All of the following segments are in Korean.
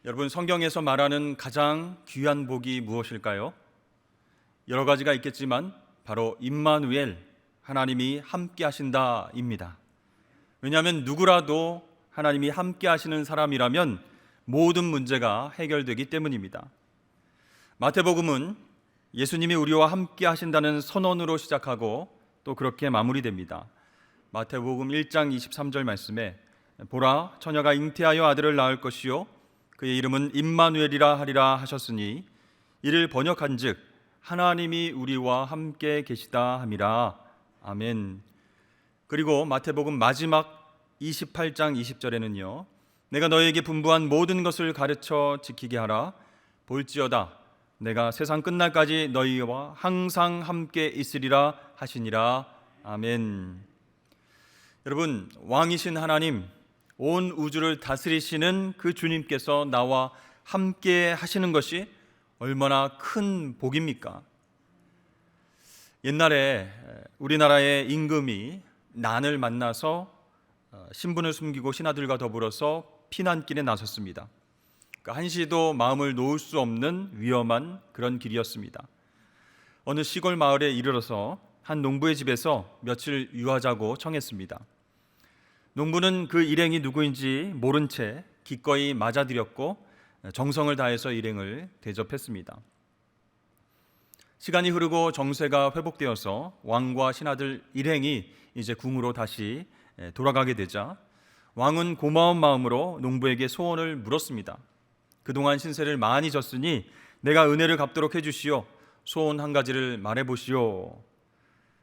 여러분, 성경에서 말하는 가장 귀한 복이 무엇일까요? 여러 가지가 있겠지만 바로 임마누엘, 하나님이 함께 하신다입니다. 왜냐하면 누구라도 하나님이 함께 하시는 사람이라면 모든 문제가 해결되기 때문입니다. 마태복음은 예수님이 우리와 함께 하신다는 선언으로 시작하고 또 그렇게 마무리됩니다. 마태복음 1장 23절 말씀에 보라, 처녀가 잉태하여 아들을 낳을 것이요 그의 이름은 임마누엘이라 하리라 하셨으니 이를 번역한즉 하나님이 우리와 함께 계시다 함이라. 아멘. 그리고 마태복음 마지막 28장 20절에는요 내가 너희에게 분부한 모든 것을 가르쳐 지키게 하라. 볼지어다 내가 세상 끝날까지 너희와 항상 함께 있으리라 하시니라. 아멘. 여러분, 왕이신 하나님, 온 우주를 다스리시는 그 주님께서 나와 함께 하시는 것이 얼마나 큰 복입니까? 옛날에 우리나라의 임금이 난을 만나서 신분을 숨기고 신하들과 더불어서 피난길에 나섰습니다. 한시도 마음을 놓을 수 없는 위험한 그런 길이었습니다. 어느 시골 마을에 이르러서 한 농부의 집에서 며칠 유하자고 청했습니다. 농부는 그 일행이 누구인지 모른 채 기꺼이 맞아들였고 정성을 다해서 일행을 대접했습니다. 시간이 흐르고 정세가 회복되어서 왕과 신하들 일행이 이제 궁으로 다시 돌아가게 되자 왕은 고마운 마음으로 농부에게 소원을 물었습니다. 그동안 신세를 많이 졌으니 내가 은혜를 갚도록 해주시오. 소원 한 가지를 말해보시오.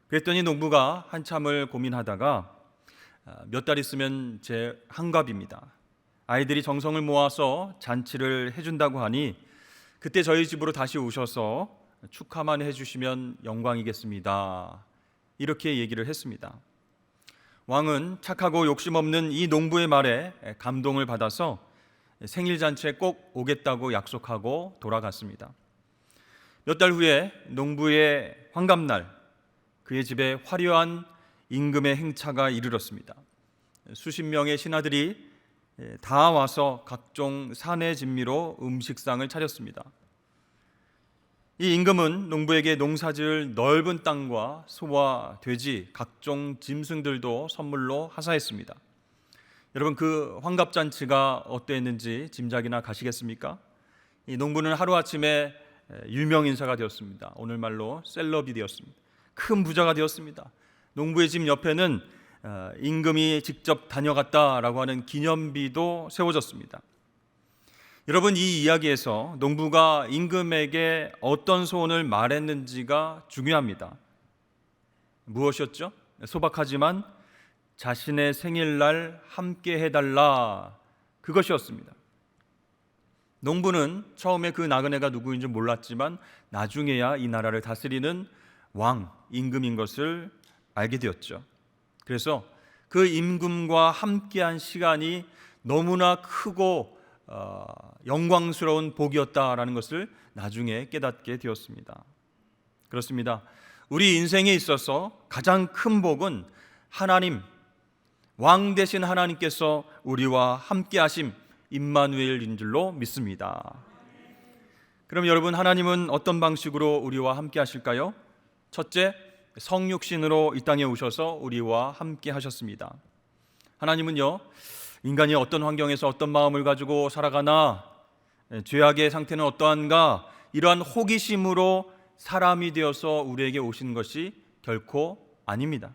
그랬더니 농부가 한참을 고민하다가 몇 달 있으면 제 환갑입니다. 아이들이 정성을 모아서 잔치를 해준다고 하니 그때 저희 집으로 다시 오셔서 축하만 해주시면 영광이겠습니다. 이렇게 얘기를 했습니다. 왕은 착하고 욕심 없는 이 농부의 말에 감동을 받아서 생일 잔치에 꼭 오겠다고 약속하고 돌아갔습니다. 몇 달 후에 농부의 환갑날, 그의 집에 화려한 임금의 행차가 이르렀습니다. 수십 명의 신하들이 다 와서 각종 산의 진미로 음식상을 차렸습니다. 이 임금은 농부에게 농사지을 넓은 땅과 소와 돼지, 각종 짐승들도 선물로 하사했습니다. 여러분, 그 환갑잔치가 어떠했는지 짐작이나 가시겠습니까? 이 농부는 하루아침에 유명인사가 되었습니다. 오늘 말로 셀럽이 되었습니다. 큰 부자가 되었습니다. 농부의 집 옆에는 임금이 직접 다녀갔다라고 하는 기념비도 세워졌습니다. 여러분, 이 이야기에서 농부가 임금에게 어떤 소원을 말했는지가 중요합니다. 무엇이었죠? 소박하지만 자신의 생일날 함께 해달라, 그것이었습니다. 농부는 처음에 그 나그네가 누구인지 몰랐지만 나중에야 이 나라를 다스리는 왕, 임금인 것을 알게 되었죠. 그래서 그 임금과 함께한 시간이 너무나 크고 영광스러운 복이었다라는 것을 나중에 깨닫게 되었습니다. 그렇습니다. 우리 인생에 있어서 가장 큰 복은 하나님, 왕 되신 하나님께서 우리와 함께하심, 임마누엘인 줄로 믿습니다. 그럼 여러분, 하나님은 어떤 방식으로 우리와 함께하실까요? 첫째, 성육신으로 이 땅에 오셔서 우리와 함께 하셨습니다. 하나님은요, 인간이 어떤 환경에서 어떤 마음을 가지고 살아가나, 죄악의 상태는 어떠한가, 이러한 호기심으로 사람이 되어서 우리에게 오신 것이 결코 아닙니다.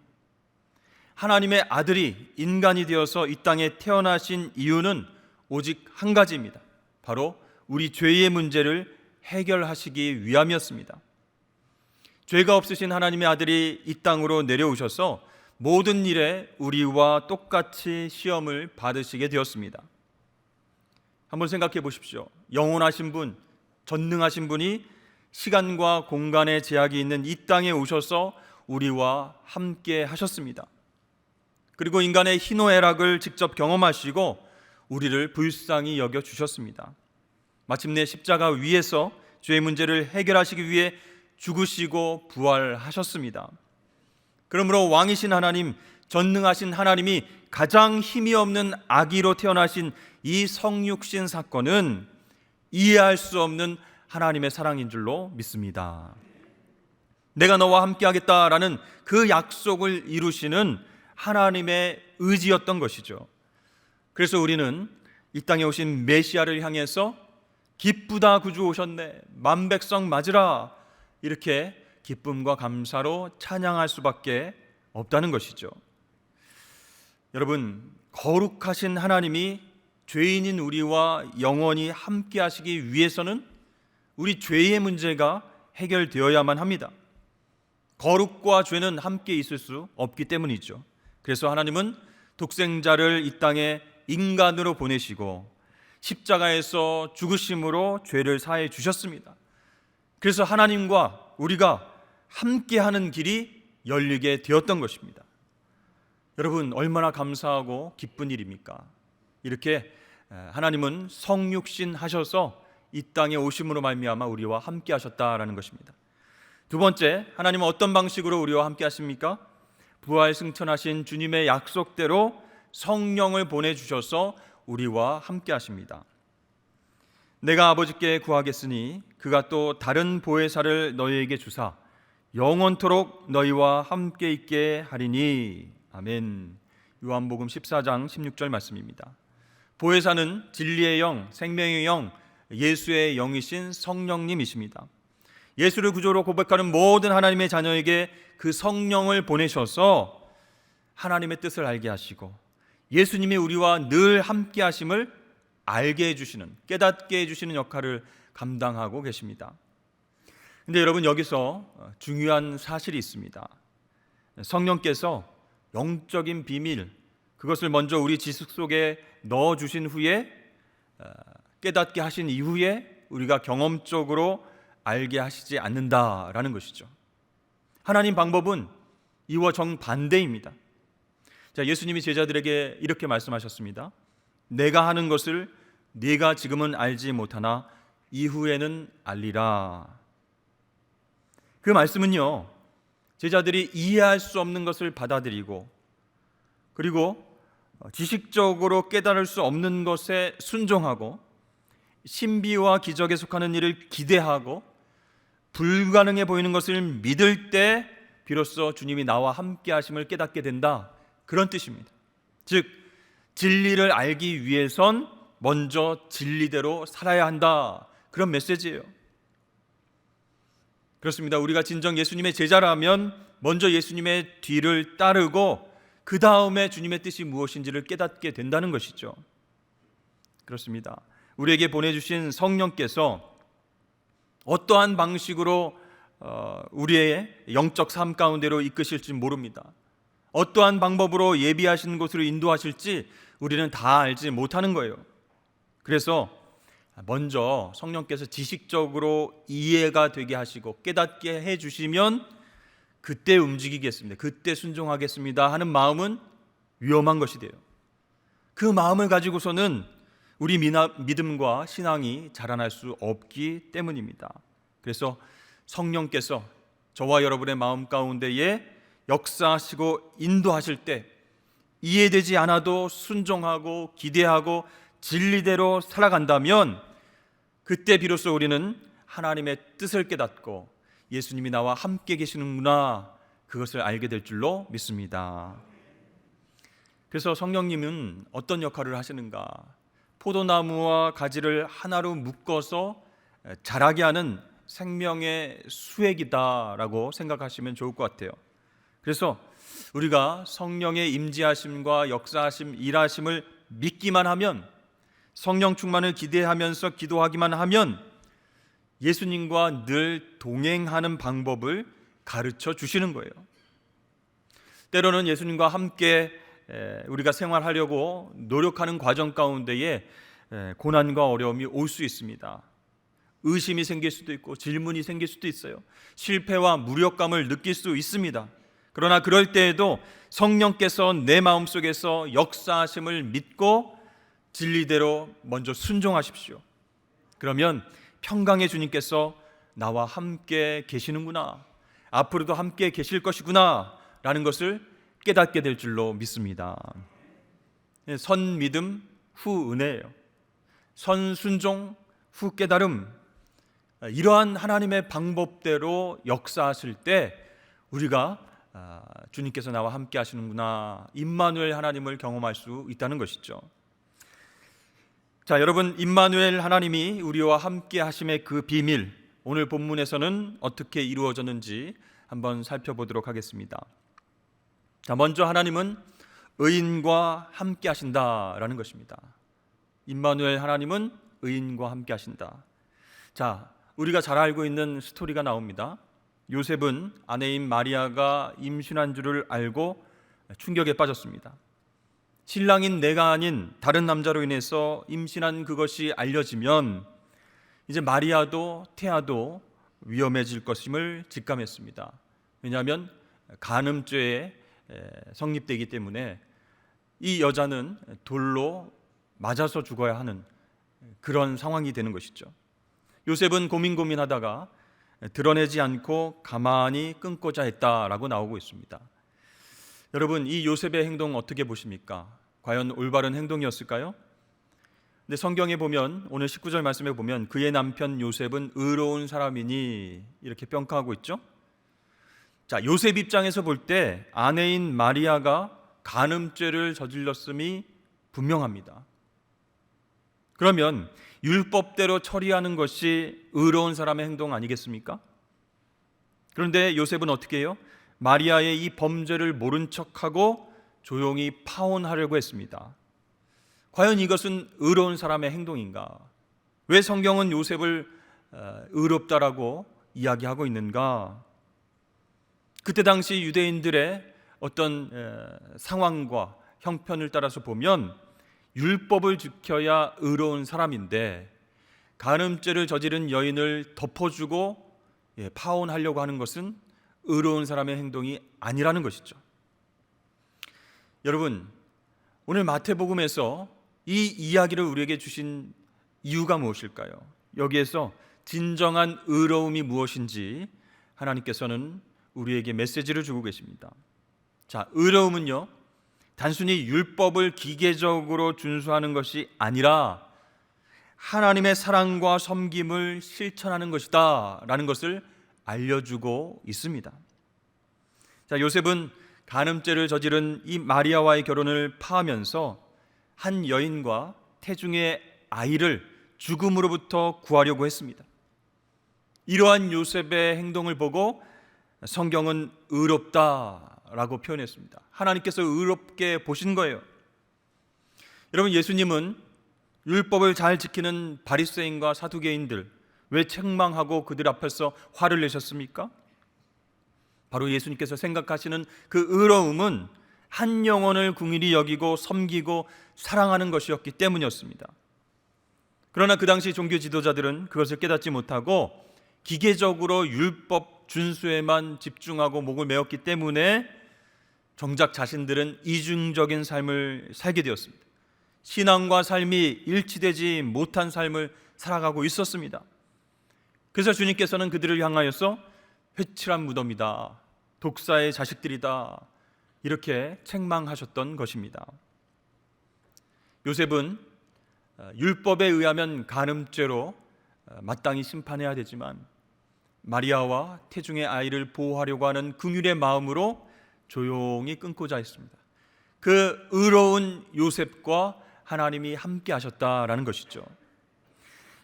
하나님의 아들이 인간이 되어서 이 땅에 태어나신 이유는 오직 한 가지입니다. 바로 우리 죄의 문제를 해결하시기 위함이었습니다. 죄가 없으신 하나님의 아들이 이 땅으로 내려오셔서 모든 일에 우리와 똑같이 시험을 받으시게 되었습니다. 한번 생각해 보십시오. 영원하신 분, 전능하신 분이 시간과 공간의 제약이 있는 이 땅에 오셔서 우리와 함께 하셨습니다. 그리고 인간의 희노애락을 직접 경험하시고 우리를 불쌍히 여겨 주셨습니다. 마침내 십자가 위에서 죄의 문제를 해결하시기 위해 죽으시고 부활하셨습니다. 그러므로 왕이신 하나님, 전능하신 하나님이 가장 힘이 없는 아기로 태어나신 이 성육신 사건은 이해할 수 없는 하나님의 사랑인 줄로 믿습니다. 내가 너와 함께 하겠다라는 그 약속을 이루시는 하나님의 의지였던 것이죠. 그래서 우리는 이 땅에 오신 메시아를 향해서 기쁘다, 구주 오셨네, 만백성 맞으라, 이렇게 기쁨과 감사로 찬양할 수밖에 없다는 것이죠. 여러분, 거룩하신 하나님이 죄인인 우리와 영원히 함께 하시기 위해서는 우리 죄의 문제가 해결되어야만 합니다. 거룩과 죄는 함께 있을 수 없기 때문이죠. 그래서 하나님은 독생자를 이 땅에 인간으로 보내시고 십자가에서 죽으심으로 죄를 사해 주셨습니다. 그래서 하나님과 우리가 함께하는 길이 열리게 되었던 것입니다. 여러분, 얼마나 감사하고 기쁜 일입니까? 이렇게 하나님은 성육신 하셔서 이 땅에 오심으로 말미암아 우리와 함께 하셨다라는 것입니다. 두 번째, 하나님은 어떤 방식으로 우리와 함께 하십니까? 부활 승천하신 주님의 약속대로 성령을 보내주셔서 우리와 함께 하십니다. 내가 아버지께 구하겠으니 그가 또 다른 보혜사를 너희에게 주사 영원토록 너희와 함께 있게 하리니. 아멘. 요한복음 14장 16절 말씀입니다. 보혜사는 진리의 영, 생명의 영, 예수의 영이신 성령님이십니다. 예수를 구주로 고백하는 모든 하나님의 자녀에게 그 성령을 보내셔서 하나님의 뜻을 알게 하시고 예수님이 우리와 늘 함께 하심을 알게 해주시는, 깨닫게 해주시는 역할을 감당하고 계십니다. 근데 여러분, 여기서 중요한 사실이 있습니다. 성령께서 영적인 비밀, 그것을 먼저 우리 지식 속에 넣어주신 후에, 깨닫게 하신 이후에 우리가 경험적으로 알게 하시지 않는다라는 것이죠. 하나님 방법은 이와 정반대입니다. 자, 예수님이 제자들에게 이렇게 말씀하셨습니다. 내가 하는 것을 네가 지금은 알지 못하나 이후에는 알리라. 그 말씀은요, 제자들이 이해할 수 없는 것을 받아들이고 그리고 지식적으로 깨달을 수 없는 것에 순종하고 신비와 기적에 속하는 일을 기대하고 불가능해 보이는 것을 믿을 때 비로소 주님이 나와 함께 하심을 깨닫게 된다, 그런 뜻입니다. 즉, 진리를 알기 위해선 먼저 진리대로 살아야 한다, 그런 메시지예요. 그렇습니다. 우리가 진정 예수님의 제자라면 먼저 예수님의 뒤를 따르고 그 다음에 주님의 뜻이 무엇인지를 깨닫게 된다는 것이죠. 그렇습니다. 우리에게 보내주신 성령께서 어떠한 방식으로 우리의 영적 삶 가운데로 이끄실지 모릅니다. 어떠한 방법으로 예비하신 곳으로 인도하실지 우리는 다 알지 못하는 거예요. 그래서 먼저 성령께서 지식적으로 이해가 되게 하시고 깨닫게 해주시면 그때 움직이겠습니다, 그때 순종하겠습니다 하는 마음은 위험한 것이 돼요. 그 마음을 가지고서는 우리 믿음과 신앙이 자라날 수 없기 때문입니다. 그래서 성령께서 저와 여러분의 마음 가운데에 역사하시고 인도하실 때 이해되지 않아도 순종하고 기대하고 진리대로 살아간다면 그때 비로소 우리는 하나님의 뜻을 깨닫고 예수님이 나와 함께 계시는구나, 그것을 알게 될 줄로 믿습니다. 그래서 성령님은 어떤 역할을 하시는가? 포도나무와 가지를 하나로 묶어서 자라게 하는 생명의 수액이다라고 생각하시면 좋을 것 같아요. 그래서 우리가 성령의 임재하심과 역사하심, 일하심을 믿기만 하면, 성령 충만을 기대하면서 기도하기만 하면 예수님과 늘 동행하는 방법을 가르쳐 주시는 거예요. 때로는 예수님과 함께 우리가 생활하려고 노력하는 과정 가운데에 고난과 어려움이 올 수 있습니다. 의심이 생길 수도 있고 질문이 생길 수도 있어요. 실패와 무력감을 느낄 수 있습니다. 그러나 그럴 때에도 성령께서 내 마음속에서 역사하심을 믿고 진리대로 먼저 순종하십시오. 그러면 평강의 주님께서 나와 함께 계시는구나, 앞으로도 함께 계실 것이구나 라는 것을 깨닫게 될 줄로 믿습니다. 선 믿음, 후 은혜예요. 선순종, 후 깨달음, 이러한 하나님의 방법대로 역사하실 때 우리가 주님께서 나와 함께 하시는구나, 임마누엘 하나님을 경험할 수 있다는 것이죠. 자, 여러분, 임마누엘 하나님이 우리와 함께 하심의 그 비밀, 오늘 본문에서는 어떻게 이루어졌는지 한번 살펴보도록 하겠습니다. 자, 먼저 하나님은 의인과 함께 하신다라는 것입니다. 임마누엘 하나님은 의인과 함께 하신다. 자, 우리가 잘 알고 있는 스토리가 나옵니다. 요셉은 아내인 마리아가 임신한 줄을 알고 충격에 빠졌습니다. 신랑인 내가 아닌 다른 남자로 인해서 임신한 그것이 알려지면 이제 마리아도 태아도 위험해질 것임을 직감했습니다. 왜냐하면 간음죄에 성립되기 때문에 이 여자는 돌로 맞아서 죽어야 하는 그런 상황이 되는 것이죠. 요셉은 고민하다가 드러내지 않고 가만히 끊고자 했다라고 나오고 있습니다. 여러분, 이 요셉의 행동 어떻게 보십니까? 과연 올바른 행동이었을까요? 근데 성경에 보면, 오늘 19절 말씀에 보면 그의 남편 요셉은 의로운 사람이니 이렇게 평가하고 있죠. 자, 요셉 입장에서 볼 때 아내인 마리아가 간음죄를 저질렀음이 분명합니다. 그러면 율법대로 처리하는 것이 의로운 사람의 행동 아니겠습니까? 그런데 요셉은 어떻게 해요? 마리아의 이 범죄를 모른 척하고 조용히 파혼하려고 했습니다. 과연 이것은 의로운 사람의 행동인가? 왜 성경은 요셉을 의롭다라고 이야기하고 있는가? 그때 당시 유대인들의 어떤 상황과 형편을 따라서 보면 율법을 지켜야 의로운 사람인데 간음죄를 저지른 여인을 덮어주고 파혼하려고 하는 것은 의로운 사람의 행동이 아니라는 것이죠. 여러분, 오늘 마태복음에서 이 이야기를 우리에게 주신 이유가 무엇일까요? 여기에서 진정한 의로움이 무엇인지 하나님께서는 우리에게 메시지를 주고 계십니다. 자, 의로움은요, 단순히 율법을 기계적으로 준수하는 것이 아니라 하나님의 사랑과 섬김을 실천하는 것이다 라는 것을 알려주고 있습니다. 자, 요셉은 간음죄를 저지른 이 마리아와의 결혼을 파하면서 한 여인과 태중의 아이를 죽음으로부터 구하려고 했습니다. 이러한 요셉의 행동을 보고 성경은 의롭다라고 표현했습니다. 하나님께서 의롭게 보신 거예요. 여러분, 예수님은 율법을 잘 지키는 바리새인과 사두개인들 왜 책망하고 그들 앞에서 화를 내셨습니까? 바로 예수님께서 생각하시는 그 의로움은 한 영혼을 긍휼히 여기고 섬기고 사랑하는 것이었기 때문이었습니다. 그러나 그 당시 종교 지도자들은 그것을 깨닫지 못하고 기계적으로 율법 준수에만 집중하고 목을 메었기 때문에 정작 자신들은 이중적인 삶을 살게 되었습니다. 신앙과 삶이 일치되지 못한 삶을 살아가고 있었습니다. 그래서 주님께서는 그들을 향하여서 회칠한 무덤이다, 독사의 자식들이다, 이렇게 책망하셨던 것입니다. 요셉은 율법에 의하면 간음죄로 마땅히 심판해야 되지만 마리아와 태중의 아이를 보호하려고 하는 긍휼의 마음으로 조용히 끊고자 했습니다. 그 의로운 요셉과 하나님이 함께 하셨다라는 것이죠.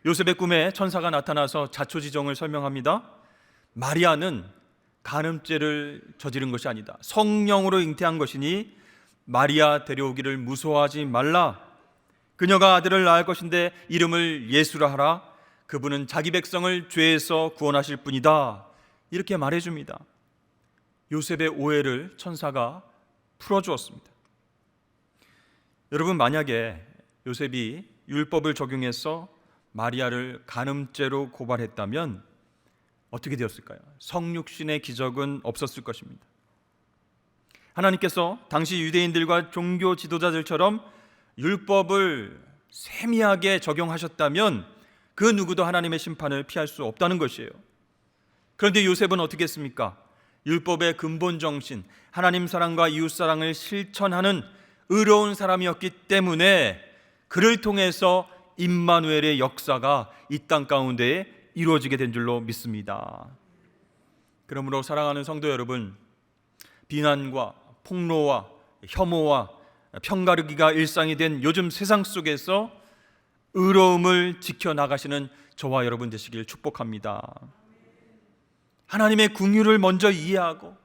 요셉의 꿈에 천사가 나타나서 자초지종을 설명합니다. 마리아는 간음죄를 저지른 것이 아니다, 성령으로 잉태한 것이니 마리아 데려오기를 무서워하지 말라. 그녀가 아들을 낳을 것인데 이름을 예수라 하라. 그분은 자기 백성을 죄에서 구원하실 분이다. 이렇게 말해줍니다. 요셉의 오해를 천사가 풀어주었습니다. 여러분, 만약에 요셉이 율법을 적용해서 마리아를 간음죄로 고발했다면 어떻게 되었을까요? 성육신의 기적은 없었을 것입니다. 하나님께서 당시 유대인들과 종교 지도자들처럼 율법을 세미하게 적용하셨다면 그 누구도 하나님의 심판을 피할 수 없다는 것이에요. 그런데 요셉은 어떻게 했습니까? 율법의 근본 정신, 하나님 사랑과 이웃 사랑을 실천하는 의로운 사람이었기 때문에 그를 통해서 임마누엘의 역사가 이 땅 가운데에 이루어지게 된 줄로 믿습니다. 그러므로 사랑하는 성도 여러분, 비난과 폭로와 혐오와 편가르기가 일상이 된 요즘 세상 속에서 의로움을 지켜나가시는 저와 여러분 되시길 축복합니다. 하나님의 긍휼을 먼저 이해하고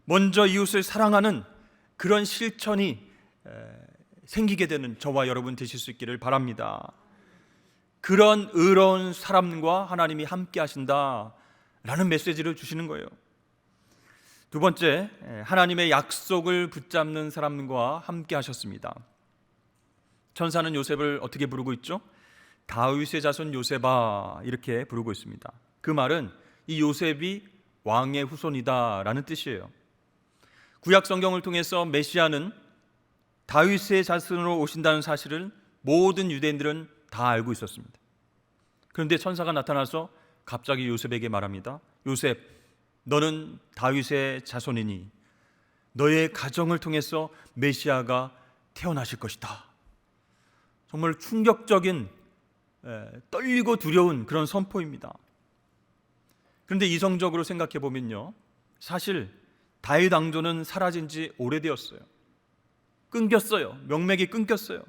먼저 이웃을 사랑하는 그런 실천이 생기게 되는 저와 여러분 되실 수 있기를 바랍니다. 그런 의로운 사람과 하나님이 함께 하신다라는 메시지를 주시는 거예요. 두 번째, 하나님의 약속을 붙잡는 사람과 함께 하셨습니다. 천사는 요셉을 어떻게 부르고 있죠? 다윗의 자손 요셉아, 이렇게 부르고 있습니다. 그 말은 이 요셉이 왕의 후손이다라는 뜻이에요. 구약 성경을 통해서 메시아는 다윗의 자손으로 오신다는 사실을 모든 유대인들은 다 알고 있었습니다. 그런데 천사가 나타나서 갑자기 요셉에게 말합니다. 요셉, 너는 다윗의 자손이니 너의 가정을 통해서 메시아가 태어나실 것이다. 정말 충격적인, 떨리고 두려운 그런 선포입니다. 그런데 이성적으로 생각해 보면요, 사실 다윗 왕조는 사라진 지 오래되었어요. 끊겼어요. 명맥이 끊겼어요.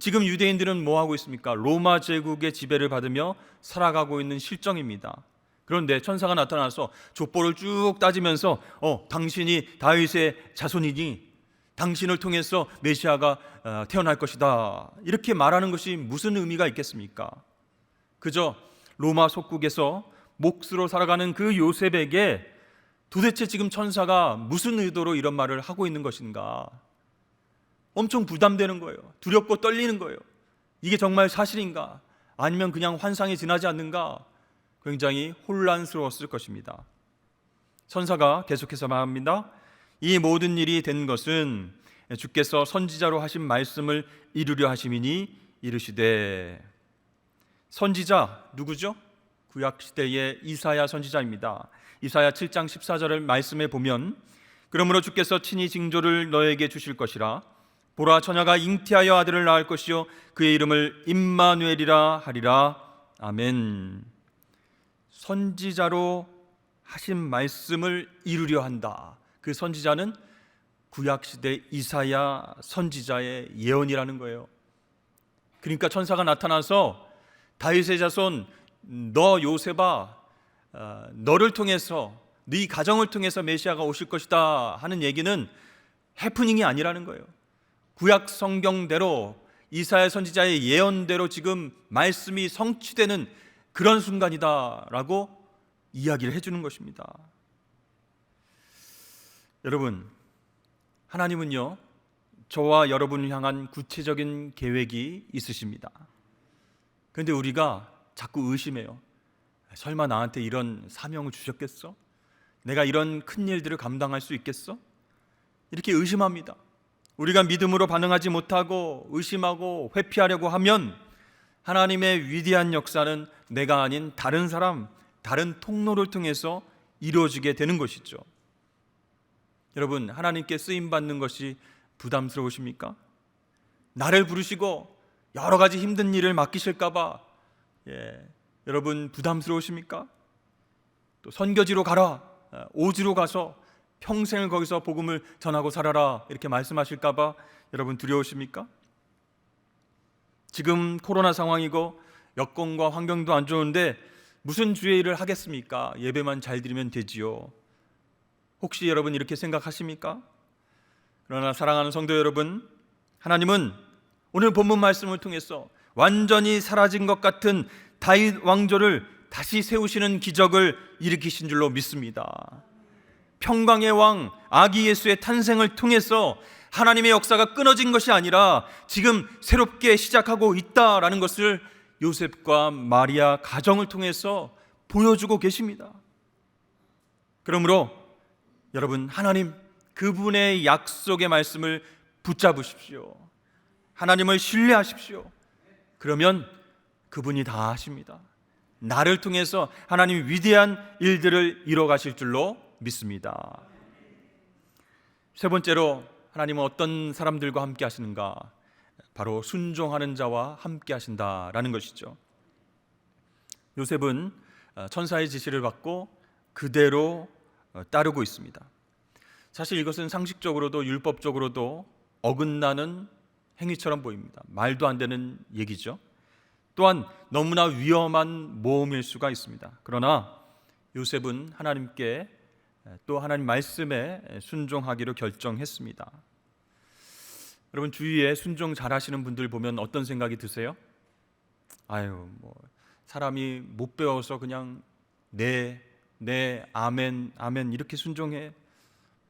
지금 유대인들은 뭐 하고 있습니까? 로마 제국의 지배를 받으며 살아가고 있는 실정입니다. 그런데 천사가 나타나서 족보를 쭉 따지면서 당신이 다윗의 자손이니 당신을 통해서 메시아가 태어날 것이다, 이렇게 말하는 것이 무슨 의미가 있겠습니까? 그저 로마 속국에서 몫으로 살아가는 그 요셉에게 도대체 지금 천사가 무슨 의도로 이런 말을 하고 있는 것인가? 엄청 부담되는 거예요. 두렵고 떨리는 거예요. 이게 정말 사실인가? 아니면 그냥 환상이 지나지 않는가? 굉장히 혼란스러웠을 것입니다. 천사가 계속해서 말합니다. 이 모든 일이 된 것은 주께서 선지자로 하신 말씀을 이루려 하심이니 이르시되. 선지자 누구죠? 구약시대의 이사야 선지자입니다. 이사야 7장 14절을 말씀해 보면, 그러므로 주께서 친히 징조를 너에게 주실 것이라. 보라, 처녀가 잉태하여 아들을 낳을 것이요 그의 이름을 임마누엘이라 하리라. 아멘. 선지자로 하신 말씀을 이루려 한다. 그 선지자는 구약시대 이사야 선지자의 예언이라는 거예요. 그러니까 천사가 나타나서 다윗의 자손 너 요셉아, 너를 통해서, 네 가정을 통해서 메시아가 오실 것이다 하는 얘기는 해프닝이 아니라는 거예요. 구약 성경대로, 이사야 선지자의 예언대로 지금 말씀이 성취되는 그런 순간이다라고 이야기를 해주는 것입니다. 여러분, 하나님은요, 저와 여러분을 향한 구체적인 계획이 있으십니다. 그런데 우리가 자꾸 의심해요. 설마 나한테 이런 사명을 주셨겠어? 내가 이런 큰 일들을 감당할 수 있겠어? 이렇게 의심합니다. 우리가 믿음으로 반응하지 못하고 의심하고 회피하려고 하면 하나님의 위대한 역사는 내가 아닌 다른 사람, 다른 통로를 통해서 이루어지게 되는 것이죠. 여러분, 하나님께 쓰임받는 것이 부담스러우십니까? 나를 부르시고 여러 가지 힘든 일을 맡기실까 봐 여러분 부담스러우십니까? 또 선교지로 가라, 오지로 가서 평생을 거기서 복음을 전하고 살아라, 이렇게 말씀하실까 봐 여러분 두려우십니까? 지금 코로나 상황이고 여건과 환경도 안 좋은데 무슨 주의 일을 하겠습니까? 예배만 잘 드리면 되지요. 혹시 여러분 이렇게 생각하십니까? 그러나 사랑하는 성도 여러분, 하나님은 오늘 본문 말씀을 통해서 완전히 사라진 것 같은 다윗 왕조를 다시 세우시는 기적을 일으키신 줄로 믿습니다. 평강의 왕 아기 예수의 탄생을 통해서 하나님의 역사가 끊어진 것이 아니라 지금 새롭게 시작하고 있다라는 것을 요셉과 마리아 가정을 통해서 보여주고 계십니다. 그러므로 여러분, 하나님 그분의 약속의 말씀을 붙잡으십시오. 하나님을 신뢰하십시오. 그러면 그분이 다 하십니다. 나를 통해서 하나님이 위대한 일들을 이뤄가실 줄로 믿습니다. 세 번째로, 하나님은 어떤 사람들과 함께 하시는가? 바로 순종하는 자와 함께 하신다라는 것이죠. 요셉은 천사의 지시를 받고 그대로 따르고 있습니다. 사실 이것은 상식적으로도 율법적으로도 어긋나는 행위처럼 보입니다. 말도 안 되는 얘기죠. 또한 너무나 위험한 모험일 수가 있습니다. 그러나 요셉은 하나님께 또 하나님 말씀에 순종하기로 결정했습니다. 여러분, 주위에 순종 잘하시는 분들 보면 어떤 생각이 드세요? 아유, 사람이 못 배워서 그냥 네, 아멘, 아멘 이렇게 순종해.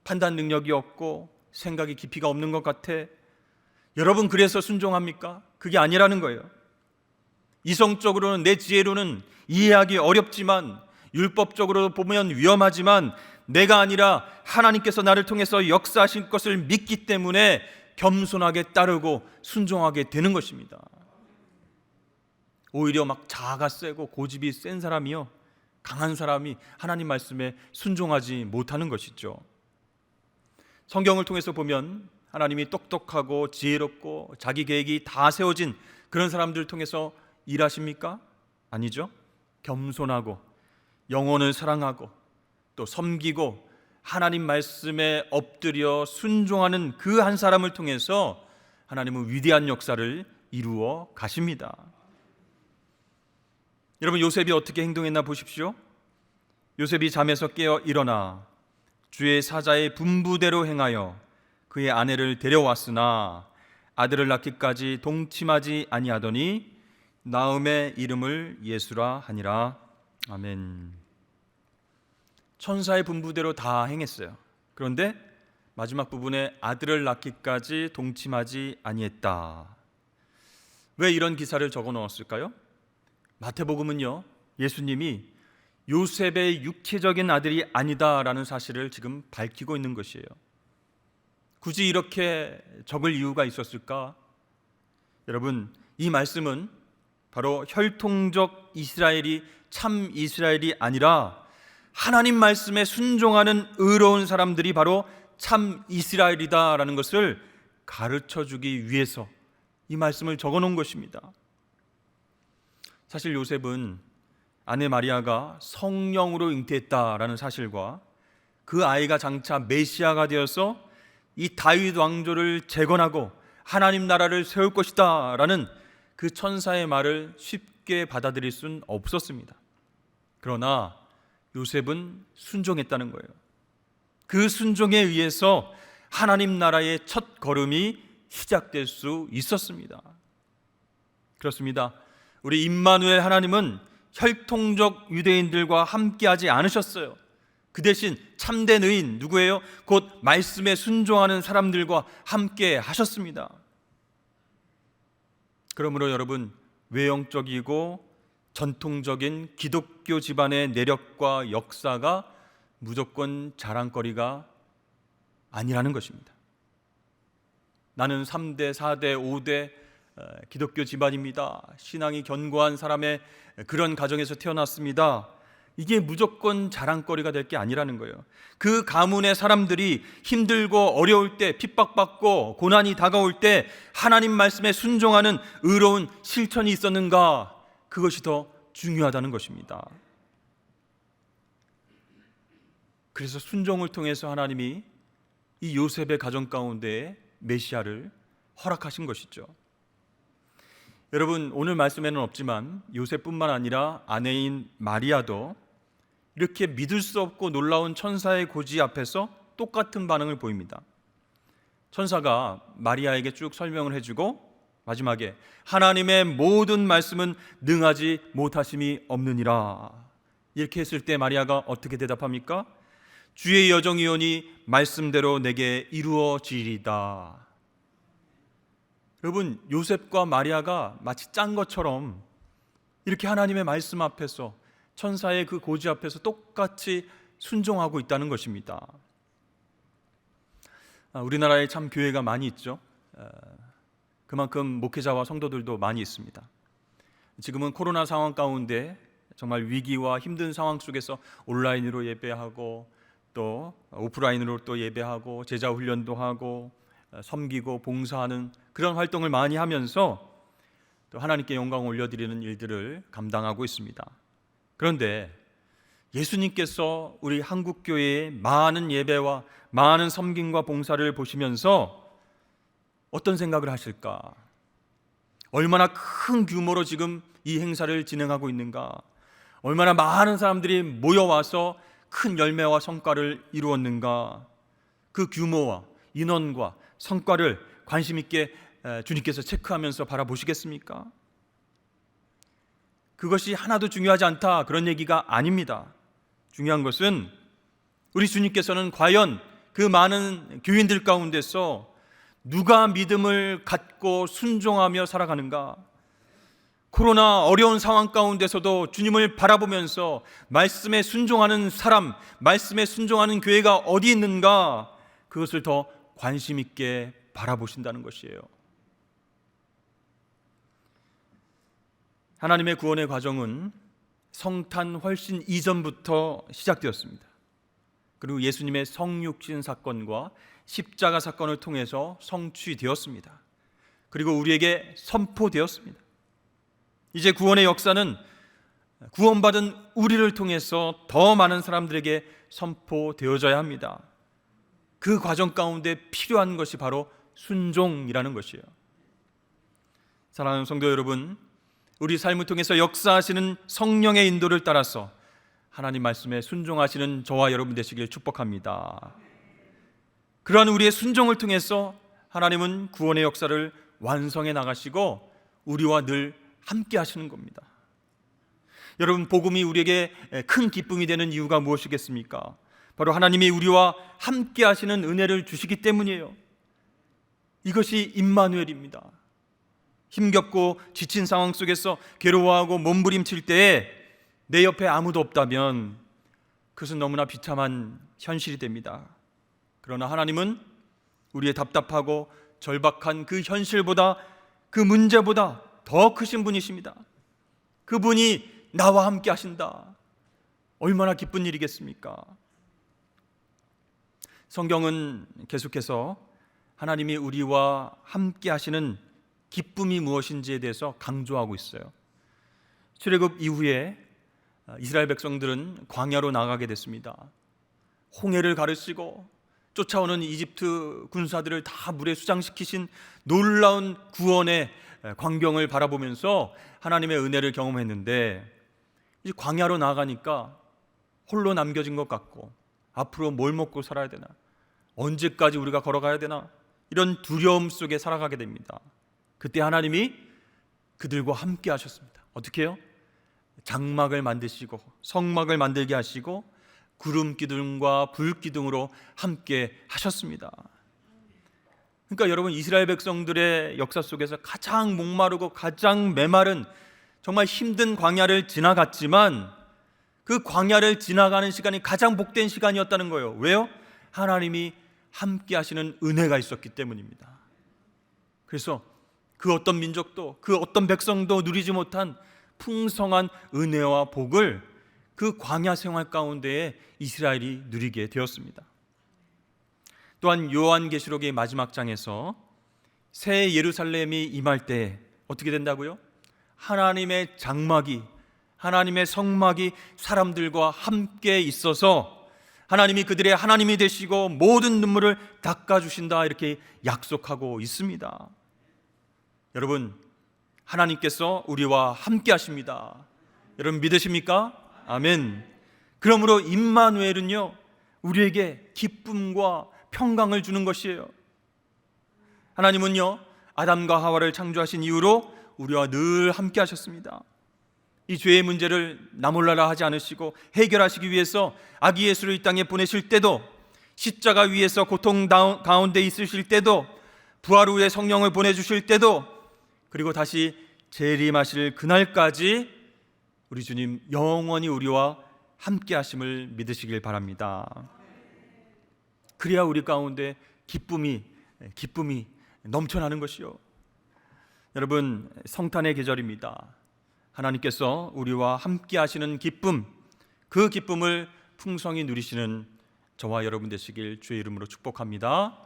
판단 능력이 없고 생각이 깊이가 없는 것 같아. 여러분, 그래서 순종합니까? 그게 아니라는 거예요. 이성적으로는, 내 지혜로는 이해하기 어렵지만, 율법적으로 보면 위험하지만, 내가 아니라 하나님께서 나를 통해서 역사하실 것을 믿기 때문에 겸손하게 따르고 순종하게 되는 것입니다. 오히려 막 자아가 세고 고집이 센 사람이요, 강한 사람이 하나님 말씀에 순종하지 못하는 것이죠. 성경을 통해서 보면 하나님이 똑똑하고 지혜롭고 자기 계획이 다 세워진 그런 사람들을 통해서 일하십니까? 아니죠. 겸손하고 영혼을 사랑하고 또 섬기고 하나님 말씀에 엎드려 순종하는 그 한 사람을 통해서 하나님은 위대한 역사를 이루어 가십니다. 여러분, 요셉이 어떻게 행동했나 보십시오. 요셉이 잠에서 깨어 일어나 주의 사자의 분부대로 행하여 그의 아내를 데려왔으나 아들을 낳기까지 동침하지 아니하더니 나음의 이름을 예수라 하니라. 아멘. 천사의 분부대로 다 행했어요. 그런데 마지막 부분에 아들을 낳기까지 동침하지 아니했다. 왜 이런 기사를 적어 넣었을까요? 마태복음은요, 예수님이 요셉의 육체적인 아들이 아니다라는 사실을 지금 밝히고 있는 것이에요. 굳이 이렇게 적을 이유가 있었을까? 여러분, 이 말씀은 바로 혈통적 이스라엘이 참 이스라엘이 아니라 하나님 말씀에 순종하는 의로운 사람들이 바로 참 이스라엘이다라는 것을 가르쳐 주기 위해서 이 말씀을 적어 놓은 것입니다. 사실 요셉은 아내 마리아가 성령으로 잉태했다라는 사실과 그 아이가 장차 메시아가 되어서 이 다윗 왕조를 재건하고 하나님 나라를 세울 것이다 라는 그 천사의 말을 쉽게 받아들일 수는 없었습니다. 그러나 요셉은 순종했다는 거예요. 그 순종에 의해서 하나님 나라의 첫 걸음이 시작될 수 있었습니다. 그렇습니다. 우리 임마누엘 하나님은 혈통적 유대인들과 함께하지 않으셨어요. 그 대신 참된 의인 누구예요? 곧 말씀에 순종하는 사람들과 함께 하셨습니다. 그러므로 여러분, 외형적이고 전통적인 기독교 집안의 내력과 역사가 무조건 자랑거리가 아니라는 것입니다. 나는 3대, 4대, 5대 기독교 집안입니다. 신앙이 견고한 사람의 그런 가정에서 태어났습니다. 이게 무조건 자랑거리가 될 게 아니라는 거예요. 그 가문의 사람들이 힘들고 어려울 때, 핍박받고 고난이 다가올 때 하나님 말씀에 순종하는 의로운 실천이 있었는가, 그것이 더 중요하다는 것입니다. 그래서 순종을 통해서 하나님이 이 요셉의 가정 가운데 메시아를 허락하신 것이죠. 여러분, 오늘 말씀에는 없지만 요셉뿐만 아니라 아내인 마리아도 이렇게 믿을 수 없고 놀라운 천사의 고지 앞에서 똑같은 반응을 보입니다. 천사가 마리아에게 쭉 설명을 해주고 마지막에 하나님의 모든 말씀은 능하지 못하심이 없느니라 이렇게 했을 때 마리아가 어떻게 대답합니까? 주의 여정이오니 말씀대로 내게 이루어지리다. 여러분, 요셉과 마리아가 마치 짠 것처럼 이렇게 하나님의 말씀 앞에서 천사의 그 고지 앞에서 똑같이 순종하고 있다는 것입니다. 우리나라에 참 교회가 많이 있죠. 그만큼 목회자와 성도들도 많이 있습니다. 지금은 코로나 상황 가운데 정말 위기와 힘든 상황 속에서 온라인으로 예배하고 또 오프라인으로 또 예배하고 제자 훈련도 하고 섬기고 봉사하는 그런 활동을 많이 하면서 또 하나님께 영광을 올려드리는 일들을 감당하고 있습니다. 그런데 예수님께서 우리 한국교회의 많은 예배와 많은 섬김과 봉사를 보시면서 어떤 생각을 하실까? 얼마나 큰 규모로 지금 이 행사를 진행하고 있는가? 얼마나 많은 사람들이 모여와서 큰 열매와 성과를 이루었는가? 그 규모와 인원과 성과를 관심 있게 주님께서 체크하면서 바라보시겠습니까? 그것이 하나도 중요하지 않다, 그런 얘기가 아닙니다. 중요한 것은 우리 주님께서는 과연 그 많은 교인들 가운데서 누가 믿음을 갖고 순종하며 살아가는가? 코로나 어려운 상황 가운데서도 주님을 바라보면서 말씀에 순종하는 사람, 말씀에 순종하는 교회가 어디 있는가? 그것을 더 관심 있게 바라보신다는 것이에요. 하나님의 구원의 과정은 성탄 훨씬 이전부터 시작되었습니다. 그리고 예수님의 성육신 사건과 십자가 사건을 통해서 성취되었습니다. 그리고 우리에게 선포되었습니다. 이제 구원의 역사는 구원받은 우리를 통해서 더 많은 사람들에게 선포되어져야 합니다. 그 과정 가운데 필요한 것이 바로 순종이라는 것이에요. 사랑하는 성도 여러분, 우리 삶을 통해서 역사하시는 성령의 인도를 따라서 하나님 말씀에 순종하시는 저와 여러분 되시길 축복합니다. 그러한 우리의 순종을 통해서 하나님은 구원의 역사를 완성해 나가시고 우리와 늘 함께 하시는 겁니다. 여러분, 복음이 우리에게 큰 기쁨이 되는 이유가 무엇이겠습니까? 바로 하나님이 우리와 함께 하시는 은혜를 주시기 때문이에요. 이것이 임마누엘입니다. 힘겹고 지친 상황 속에서 괴로워하고 몸부림칠 때에 내 옆에 아무도 없다면 그것은 너무나 비참한 현실이 됩니다. 그러나 하나님은 우리의 답답하고 절박한 그 현실보다, 그 문제보다 더 크신 분이십니다. 그분이 나와 함께 하신다. 얼마나 기쁜 일이겠습니까? 성경은 계속해서 하나님이 우리와 함께 하시는 기쁨이 무엇인지에 대해서 강조하고 있어요. 출애굽 이후에 이스라엘 백성들은 광야로 나가게 됐습니다. 홍해를 가르시고 쫓아오는 이집트 군사들을 다 물에 수장시키신 놀라운 구원의 광경을 바라보면서 하나님의 은혜를 경험했는데, 이제 광야로 나가니까 홀로 남겨진 것 같고, 앞으로 뭘 먹고 살아야 되나, 언제까지 우리가 걸어가야 되나, 이런 두려움 속에 살아가게 됩니다. 그때 하나님이 그들과 함께 하셨습니다. 어떻게 해요? 장막을 만드시고 성막을 만들게 하시고 구름 기둥과 불 기둥으로 함께 하셨습니다. 그러니까 여러분, 이스라엘 백성들의 역사 속에서 가장 목마르고 가장 메마른 정말 힘든 광야를 지나갔지만 그 광야를 지나가는 시간이 가장 복된 시간이었다는 거예요. 왜요? 하나님이 함께 하시는 은혜가 있었기 때문입니다. 그래서 그 어떤 민족도, 그 어떤 백성도 누리지 못한 풍성한 은혜와 복을 그 광야 생활 가운데에 이스라엘이 누리게 되었습니다. 또한 요한계시록의 마지막 장에서 새 예루살렘이 임할 때 어떻게 된다고요? 하나님의 장막이, 하나님의 성막이 사람들과 함께 있어서 하나님이 그들의 하나님이 되시고 모든 눈물을 닦아주신다, 이렇게 약속하고 있습니다. 여러분, 하나님께서 우리와 함께 하십니다. 여러분 믿으십니까? 아멘. 그러므로 임마누엘은요, 우리에게 기쁨과 평강을 주는 것이에요. 하나님은요, 아담과 하와를 창조하신 이후로 우리와 늘 함께 하셨습니다. 이 죄의 문제를 나몰라라 하지 않으시고 해결하시기 위해서 아기 예수를 이 땅에 보내실 때도, 십자가 위에서 고통 가운데 있으실 때도, 부활 후에 성령을 보내주실 때도, 그리고 다시 재림하실 그날까지 우리 주님 영원히 우리와 함께 하심을 믿으시길 바랍니다. 그래야 우리 가운데 기쁨이 넘쳐나는 것이요. 여러분, 성탄의 계절입니다. 하나님께서 우리와 함께 하시는 기쁨, 그 기쁨을 풍성히 누리시는 저와 여러분 되시길 주의 이름으로 축복합니다.